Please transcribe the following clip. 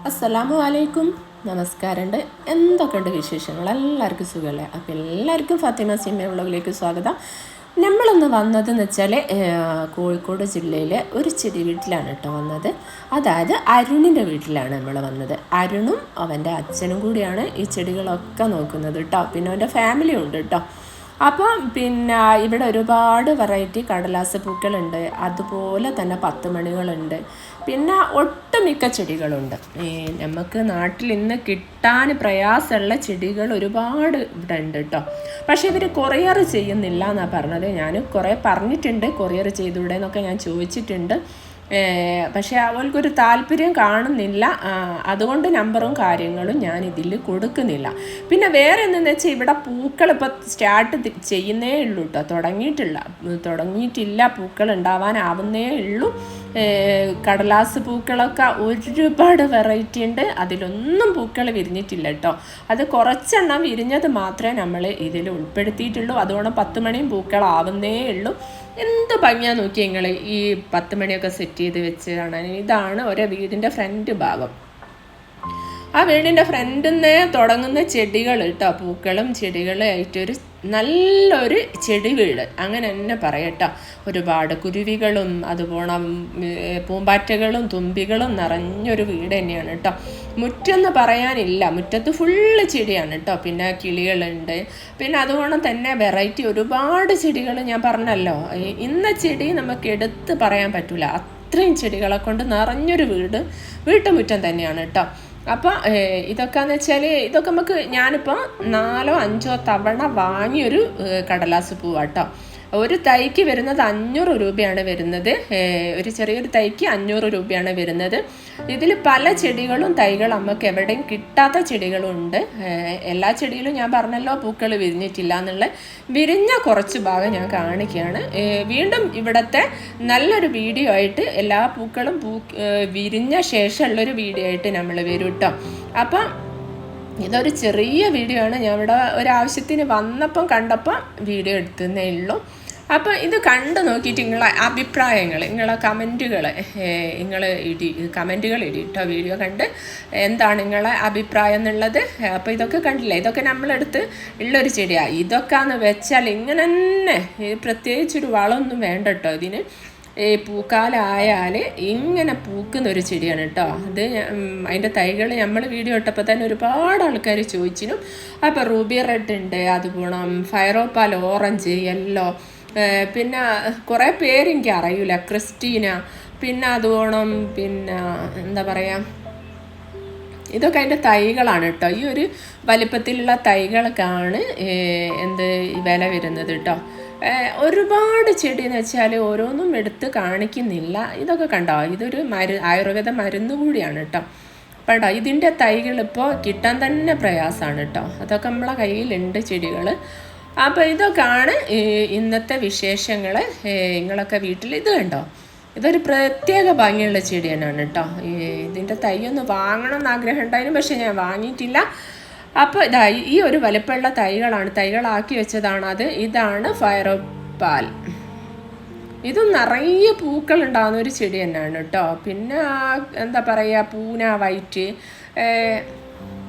അസ്സലാമു അലൈക്കും. നമസ്കാരമുണ്ട്. എന്തൊക്കെയുണ്ട് വിശേഷങ്ങൾ? എല്ലാവർക്കും സുഖമല്ലേ? അപ്പോൾ എല്ലാവർക്കും ഫാത്തിമ സിമ്മ വ്ളോഗിലേക്ക് സ്വാഗതം. നമ്മളിന്ന് വന്നതെന്ന് വെച്ചാൽ കോഴിക്കോട് ജില്ലയിലെ ഒരു ചെടി വീട്ടിലാണ് കേട്ടോ വന്നത്. അതായത് അരുണിൻ്റെ വീട്ടിലാണ് നമ്മൾ വന്നത്. അരുണും അവൻ്റെ അച്ഛനും കൂടിയാണ് ഈ ചെടികളൊക്കെ നോക്കുന്നത് കേട്ടോ. പിന്നെ അവൻ്റെ ഫാമിലിയും ഉണ്ട് കേട്ടോ. അപ്പം പിന്നെ ഇവിടെ ഒരുപാട് വെറൈറ്റി കടലാസ് പൂക്കളുണ്ട്, അതുപോലെ തന്നെ 10 മണികളുണ്ട്, പിന്നെ ഒട്ടുമിക്ക ചെടികളുണ്ട്. നമുക്ക് നാട്ടിൽ ഇന്ന് കിട്ടാൻ പ്രയാസമുള്ള ചെടികൾ ഒരുപാട് ഇവിടെ ഉണ്ട് കേട്ടോ. പക്ഷേ ഇവർ കൊറിയർ ചെയ്യുന്നില്ല എന്നാണ് പറഞ്ഞത്. ഞാൻ കുറേ പറഞ്ഞിട്ടുണ്ട് കൊറിയർ ചെയ്തൂടെ എന്നൊക്കെ ഞാൻ ചോദിച്ചിട്ടുണ്ട്. പക്ഷേ അവൾക്കൊരു താല്പര്യം കാണുന്നില്ല. അതുകൊണ്ട് നമ്പറും കാര്യങ്ങളും ഞാൻ ഇതിൽ കൊടുക്കുന്നില്ല. പിന്നെ വേറെ എന്തെന്ന് വെച്ചാൽ ഇവിടെ പൂക്കൾ ഇപ്പോൾ സ്റ്റാർട്ട് ചെയ്യുന്നേ ഉള്ളൂ കേട്ടോ. തുടങ്ങിയിട്ടില്ല. പൂക്കൾ ഉണ്ടാവാനാവുന്നേ ഉള്ളൂ. കടലാസ് പൂക്കളൊക്കെ ഒരുപാട് വെറൈറ്റി ഉണ്ട്. അതിലൊന്നും പൂക്കൾ വിരിഞ്ഞിട്ടില്ല കേട്ടോ. അത് കുറച്ചെണ്ണം വിരിഞ്ഞത് മാത്രമേ നമ്മൾ ഇതിൽ ഉൾപ്പെടുത്തിയിട്ടുള്ളൂ. അതുകൊണ്ട് 10 മണിയും പൂക്കളാവുന്നേ ഉള്ളൂ. എന്ത് ഭംഗിയാ നോക്കി നിങ്ങൾ ഈ 10 മണിയൊക്കെ സെറ്റ് ചെയ്ത് വെച്ച് കാണാൻ. ഇതാണ് ഒരു വീടിൻ്റെ ഫ്രണ്ട് ഭാഗം. ആ വീടിൻ്റെ ഫ്രണ്ടിൽ നിന്ന് തുടങ്ങുന്ന ചെടികൾ കേട്ടോ, പൂക്കളും ചെടികളായിട്ടൊരു നല്ലൊരു ചെടി വീട് അങ്ങനെ തന്നെ പറയട്ടോ. ഒരുപാട് കുരുവികളും അതുപോലെ പൂമ്പാറ്റകളും തുമ്പികളും നിറഞ്ഞൊരു വീട് തന്നെയാണ് കേട്ടോ. മുറ്റെന്ന് പറയാനില്ല, മുറ്റത്ത് ഫുള്ള് ചെടിയാണ് കേട്ടോ. പിന്നെ കിളികളുണ്ട്. പിന്നെ അതുപോലെ തന്നെ വെറൈറ്റി ഒരുപാട് ചെടികൾ ഞാൻ പറഞ്ഞല്ലോ. ഇന്ന ചെടി നമുക്ക് എടുത്ത് പറയാൻ പറ്റില്ല, അത്രയും ചെടികളെ കൊണ്ട് നിറഞ്ഞൊരു വീട്ടുമുറ്റം തന്നെയാണ് കേട്ടോ. അപ്പോൾ ഇതൊക്കെയെന്ന് വെച്ചാൽ ഇതൊക്കെ ഞാനിപ്പോൾ 4 or 5 തവണ വാങ്ങിയൊരു കടലാസ് പൂവാട്ടോ. ഒരു തൈക്ക് വരുന്നത് 500 രൂപയാണ് വരുന്നത്. ഒരു ചെറിയൊരു തൈക്ക് 500 രൂപയാണ് വരുന്നത്. ഇതിൽ പല ചെടികളും തൈകൾ നമുക്ക് എവിടെയും കിട്ടാത്ത ചെടികളും ഉണ്ട്. എല്ലാ ചെടിയിലും ഞാൻ പറഞ്ഞല്ലോ പൂക്കൾ വിരിഞ്ഞിട്ടില്ല എന്നുള്ള. വിരിഞ്ഞ കുറച്ച് ഭാഗം ഞാൻ കാണിക്കുകയാണ്. വീണ്ടും ഇവിടുത്തെ നല്ലൊരു വീഡിയോ ആയിട്ട് എല്ലാ പൂക്കളും വിരിഞ്ഞ ശേഷമുള്ളൊരു വീഡിയോ ആയിട്ട് നമ്മൾ വരും കേട്ടോ. അപ്പം ഇതൊരു ചെറിയ വീഡിയോ ആണ്. ഞാൻ ഇവിടെ ഒരാവശ്യത്തിന് വന്നപ്പം കണ്ടപ്പം വീഡിയോ എടുത്തതേ ഉള്ളൂ. അപ്പോൾ ഇത് കണ്ടു നോക്കിയിട്ട് നിങ്ങളെ അഭിപ്രായങ്ങൾ, നിങ്ങളെ കമൻറ്റുകൾ കമൻറ്റുകൾ ഇടിട്ടോ. വീഡിയോ കണ്ട് എന്താണ് നിങ്ങളെ അഭിപ്രായം എന്നുള്ളത്. അപ്പോൾ ഇതൊക്കെ കണ്ടില്ലേ, ഇതൊക്കെ നമ്മളെടുത്ത് ഉള്ളൊരു ചെടിയാണ്. ഇതൊക്കെയെന്ന് വെച്ചാൽ ഇങ്ങനെ തന്നെ പ്രത്യേകിച്ചൊരു വളമൊന്നും വേണ്ട കേട്ടോ. ഇതിന് പൂക്കാലായാൽ ഇങ്ങനെ പൂക്കുന്നൊരു ചെടിയാണ് കേട്ടോ. അത് അതിൻ്റെ തൈകൾ നമ്മൾ വീഡിയോ ഇട്ടപ്പോൾ തന്നെ ഒരുപാട് ആൾക്കാർ ചോദിച്ചിനും. അപ്പോൾ റൂബി റെഡ് ഉണ്ട്, അതുപോലെ ഫയറോപ്പാൽ ഓറഞ്ച്, യെല്ലോ, പിന്നെ കുറേ പേര് എനിക്ക് അറിയില്ല, ക്രിസ്റ്റീന, പിന്നെ അതുപോണം, പിന്നെ എന്താ പറയുക, ഇതൊക്കെ അതിൻ്റെ തൈകളാണ് കേട്ടോ. ഈ ഒരു വലിപ്പത്തിലുള്ള തൈകൾക്കാണ് വില വരുന്നത് കേട്ടോ. ഒരുപാട് ചെടി എന്ന് വെച്ചാൽ ഓരോന്നും എടുത്ത് കാണിക്കുന്നില്ല. ഇതൊക്കെ കണ്ടോ, ഇതൊരു ആയുർവേദ മരുന്ന് കൂടിയാണ് കേട്ടോ. കേട്ടോ ഇതിൻ്റെ തൈകൾ ഇപ്പോൾ കിട്ടാൻ തന്നെ പ്രയാസമാണ് കേട്ടോ. അതൊക്കെ നമ്മളെ കയ്യിലുണ്ട് ചെടികൾ. അപ്പോൾ ഇതൊക്കെയാണ് ഇന്നത്തെ വിശേഷങ്ങൾ. നിങ്ങളൊക്കെ വീട്ടിൽ ഇത് കണ്ടോ, ഇതൊരു പ്രത്യേക ഭംഗിയുള്ള ചെടി തന്നെയാണ് കേട്ടോ. ഇതിൻ്റെ തൈയൊന്ന് വാങ്ങണം എന്ന് ആഗ്രഹം ഉണ്ടായിരുന്നു, പക്ഷെ ഞാൻ വാങ്ങിയിട്ടില്ല. അപ്പോൾ ഈ ഒരു വലിപ്പമുള്ള തൈകളാക്കി വെച്ചതാണ് അത്. ഇതാണ് ഫയറോപ്പാൽ. ഇത് നിറയെ പൂക്കൾ ഉണ്ടാകുന്ന ഒരു ചെടി തന്നെയാണ് കേട്ടോ. പിന്നെ എന്താ പറയുക, പൂന വൈറ്റ്,